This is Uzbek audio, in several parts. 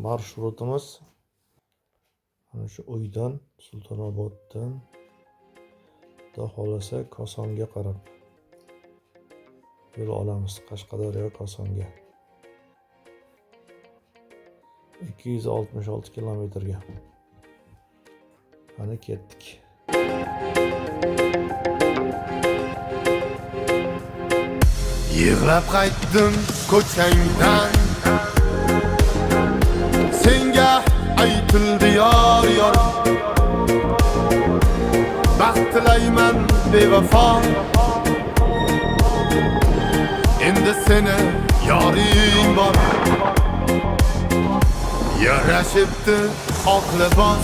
Marshurutimiz ana shu uydan Sultonoboddan Xudo xolasa Kosonga qarab yo'l olamiz. Qashqadaryo Kosonga 266 kilometrga. Ana ketdik. Yig'lab qaytdim ko'changdan, senga aytildi yor yor. Baxt tilayman bevafo, endi seni yoring bor. Yarashibdi oq libos,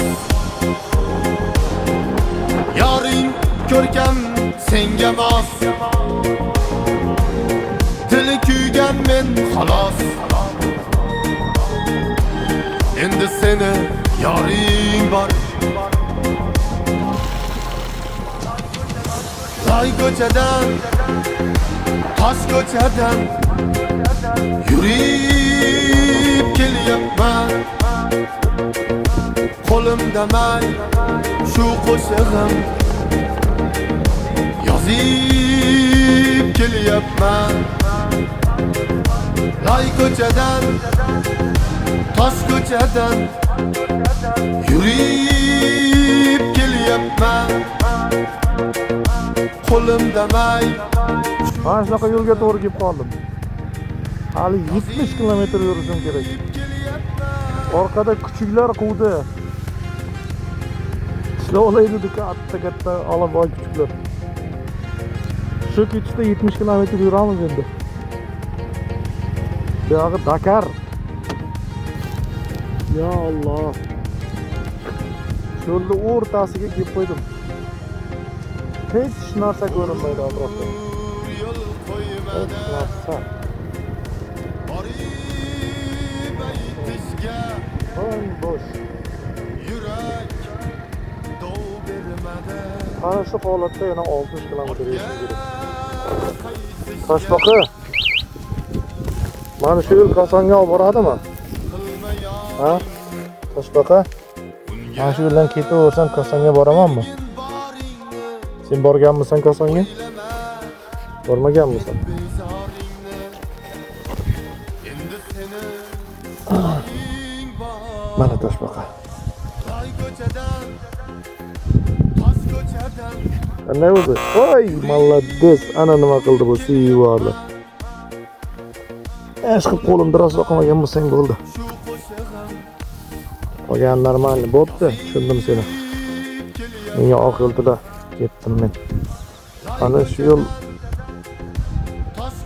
yoring ko'rkam senga mos. Dili kuygan men xolos, endi seni yoring bor. Loy ko'chadan, tosh ko'chadan yurib kelyapman. Qo'limda may shu qo'shig'im, yozib kelyapman. Loy ko'chadan, tosh ko'chadan yurib kelyapman. Qo'limda may. Mana shunaqa yo'lga to'g'ri kelib qoldim. Hali 70 kilometr yurishim kerak. Orqada kuchuklar quvdi. Ishlaydi katta olaboy kuchuklar. Shu ketishda 70 kilometr yuramiz endi. Bu yog'i Dakar. Ya Alloh. Yo'lni o'rtasiga kelib qo'ydim. Hech narsa ko'rinmaydi atrofda. Hech narsa. Bo'sh. Ana shu holatda yana 60 kilometr yurishim kerak. Toshboqi. Mana shu yo'l Kosonga olib boradimi? Ha? Toshboqi. Mana shu yo'ldan ketaversam Kosonga boramanmi? Sen borganmisan Kosonga? Bormaganmisan? Mana Toshboqi. Qanday bo'ldi? Voy, молодец. Ana nima qildi bu yuvardi. Eski qo'limda rosa qilmagan bo'lsang bo'ldi. Qolgan normal bo'pti, tushundim seni. Menga oq yo'lda ketdim men. Ana shu yo'l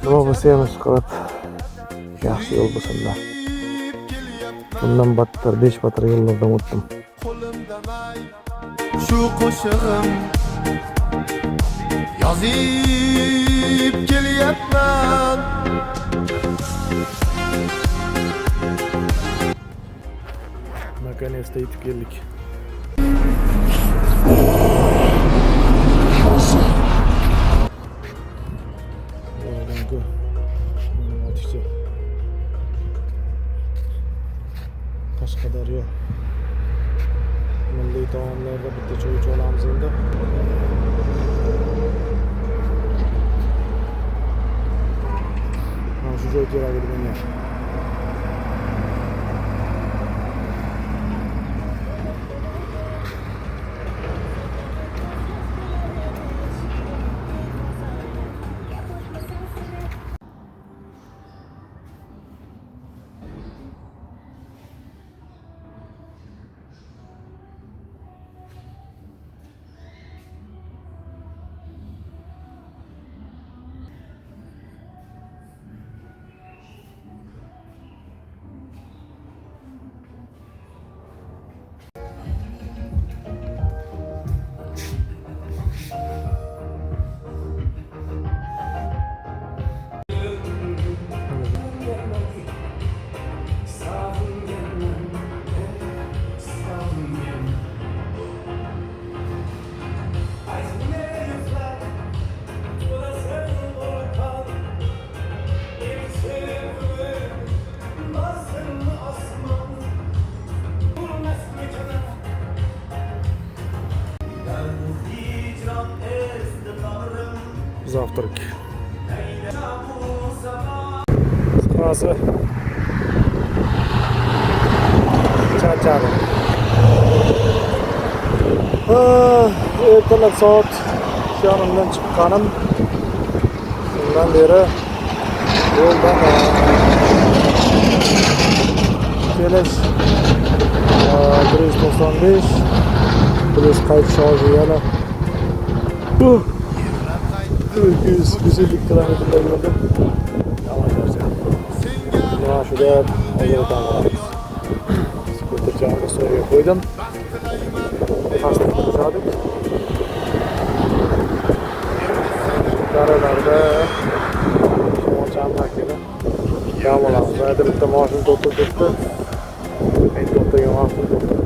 nima bo'lsa ham qilib yaxshi yo'l bo'lsinlar. Bundan battar 5 battar yo'llardan o'tdim. Shu qo'shig'im, yozib kelyapman. Наконец-то yetib keldik. Qashqadaryo milliy taomlarda bitta choy ichib olamiz endi. Mana shu joy kerak edi menga. Завтрак. Qisqasi charchadim. Ertalab soat 2:30dan chiqqanim. Shundan beri yo'ldan kelish 195 plus qaytish hozir yana 250 kilometrlar yurdim. Mana shuda hozir o'tamiz. Skuterchani so'yga qo'ydim. Pastga tashladik. Daralarda shamolchan keldi. Yomolamiz. Hadi bitta mashina to'xtatibdi. Men to'xtagan vaqtim to'xtadi.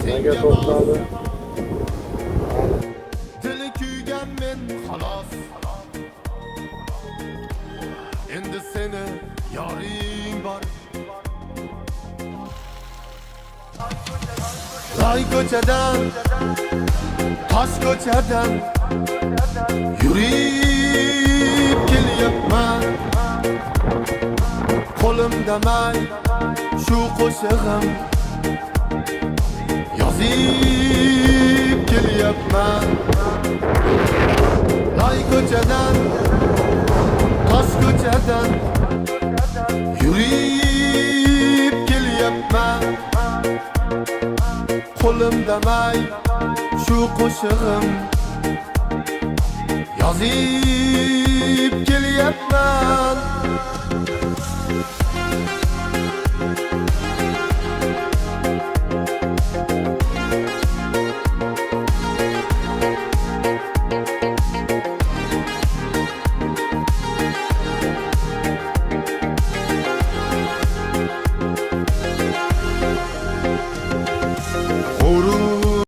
Nega to'xtadi? Dili kuygan men xolos. Endi seni yoring bor. Loy ko'chadan, tosh ko'chadan yurib kelyapman. Qo'limda may shu qo'shig'im yozib kelyapman. Loy ko'chadan, tosh ko'chadan yurib kelyapman. Qo'limda may shu qo'shig'im yozib kelyapman.